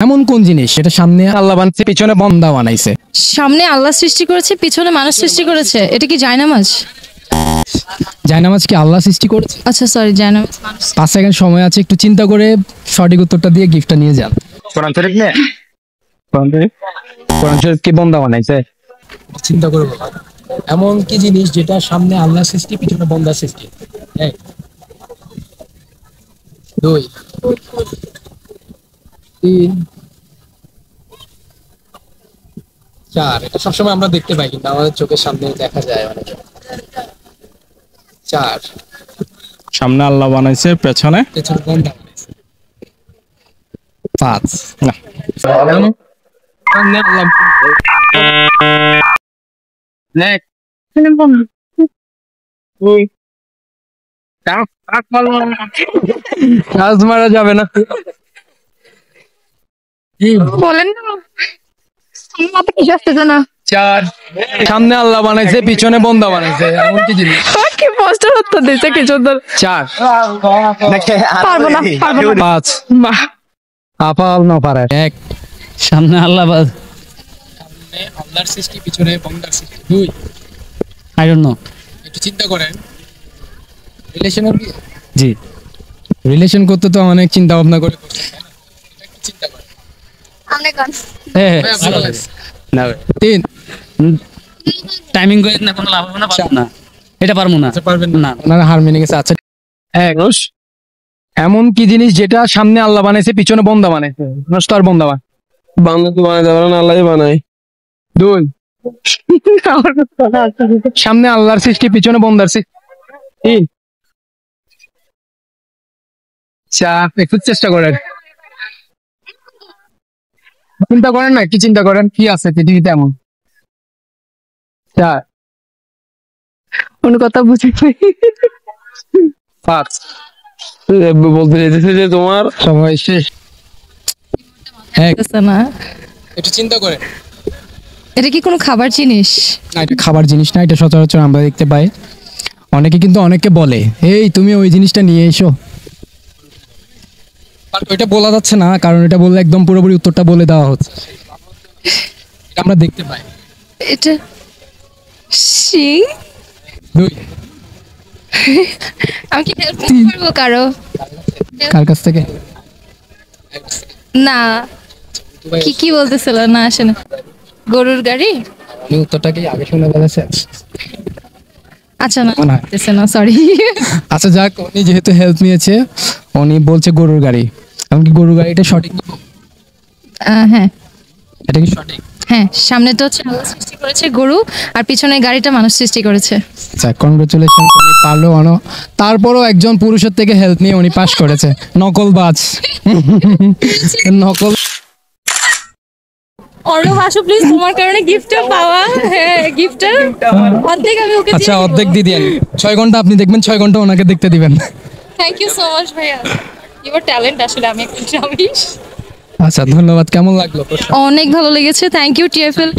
এমন কোন জিনিস এটা সামনে আল্লাহ বানাইছে পিছনে বান্দা বানাইছে? সামনে আল্লাহ সৃষ্টি করেছে, পিছনে মানুষ সৃষ্টি করেছে। এটা কি জায়নামাজ? জায়নামাজ কি আল্লাহ সৃষ্টি করেছে? আচ্ছা সরি, জায়নামাজ মানুষ। 5 সেকেন্ড সময় আছে, একটু চিন্তা করে সঠিক উত্তরটা দিয়ে গিফটটা নিয়ে যান। কোরআন শরীফ নে কোরআন শরীফ কি বান্দা বানাইছে? চিন্তা করে বলো। এমন কি জিনিস যেটা সামনে আল্লাহ সৃষ্টি পিছনে বান্দা সৃষ্টি? 1 2 3 4। এটা সবসময় আমরা দেখতে পাই কিন্তু আমাদের চোখের সামনে দেখা যায় অনেক। 4 সামনে আল্লাহ বানাইছে, পেছনে পেছনে বান্দা বানাইছে। 5 না সামনে আল্লাহ কাজ মারা যাবে না। বলেন না, মাথা কি আসতেছে না। 4 সামনে আল্লাহ বানাইছে পিছনে বান্দা বানাইছে, এমন কি জিনিস? কি পোস্টার উত্তর দিতে কি সুন্দর। 4 পারবো না, পারবো না। 5 বাহ, আপাল না পারে। 1 সামনে আল্লাহ সামনে আল্লাহর সৃষ্টি পিছনে বান্দার সৃষ্টি। 2 আই ডোন্ট নো। একটু চিন্তা করেন। রিলেশনের জি, রিলেশন করতে তো অনেক চিন্তা ভাবনা করে করতে হয়, তাই না? একটু চিন্তা করেন। আপনি কোন? হ্যাঁ হ্যাঁ, ভালো আছে। না 3 টাইমিং করে না, কোনো লাভ হবে না, পারবো না, এটা পারবো না। পারবেন না। ওনারা হার মেনে গেছে। আচ্ছা 1 এমন কি জিনিস যেটা সামনে আল্লাহ বানাইছে পিছনে বান্দা বানাইছে? নষ্ট আর বান্দা বান্দা তো বানাইতে পারে না, আল্লাহই বানায়। 2 সামনে আল্লাহর সৃষ্টি পিছনে বান্দার সৃষ্টি। 3 4 একটু চেষ্টা করেন, চিন্তা করেন না, একটু চিন্তা করেন কি আছে পৃথিবীতে এমন। 4 কোন কথা বুঝি নাই। 5 বলতে চাইতেছে যে তোমার সময় শেষ। 1 বুঝতেছে না। একটু চিন্তা করেন। এটা কি কোনো খাবার জিনিস? না, এটা খাবার জিনিস না, এটা সচরাচর আমরা দেখতে পাই। অনেকে কিন্তু অনেককে বলে এই তুমি ওই জিনিসটা নিয়ে এসো, বাট ওইটা বলা যাচ্ছে না, কারণ এটা বললে একদম পুরোপুরি উত্তরটা বলে দেওয়া হচ্ছে। এটা আমরা দেখতে পাই। এটা শিং? 2 আমি কি হেল্প করতে পারবো কারো? কার কাছ থেকে? না, কি কি বলতেছিল না, আসে না। গরুর গাড়ি? আমি উত্তরটা কি আগে শুনে বলেছে? আচ্ছা না, মনে হয়। বলতেছে না, সরি। আচ্ছা যাক, উনি যেহেতু হেল্প নিয়েছে উনি বলছে গরুর গাড়ি। এমনকি গরুর গাড়িটা সঠিক? হ্যাঁ এটা কি সঠিক? হ্যাঁ, সামনে তো হচ্ছে আল্লাহ সৃষ্টি করেছে গরু, আর পিছনে গাড়িটা মানুষ সৃষ্টি করেছে। আচ্ছা কনগ্রাচুলেশন, উনি পারলো অনো। তারপরও একজন পুরুষের থেকে হেল্প নিয়ে উনি পাস করেছে। নকলবাজ নকল। অর্ণব আসো প্লিজ, তোমার কারণে গিফটটা পাওয়া। হ্যাঁ, গিফটটা অর্ধেক আমি ওকে আচ্ছা অর্ধেক দিয়ে দেন। 6 ঘন্টা আপনি দেখবেন, 6 ঘন্টা ওনাকে দেখতে দিবেন। থ্যাংক ইউ সো মাচ ভাইয়া, ইউর ট্যালেন্ট আসলে আমি একটু জানিস। আচ্ছা ধন্যবাদ। কেমন লাগলো? অনেক ভালো লেগেছে, থ্যাংক ইউ টিএফএল।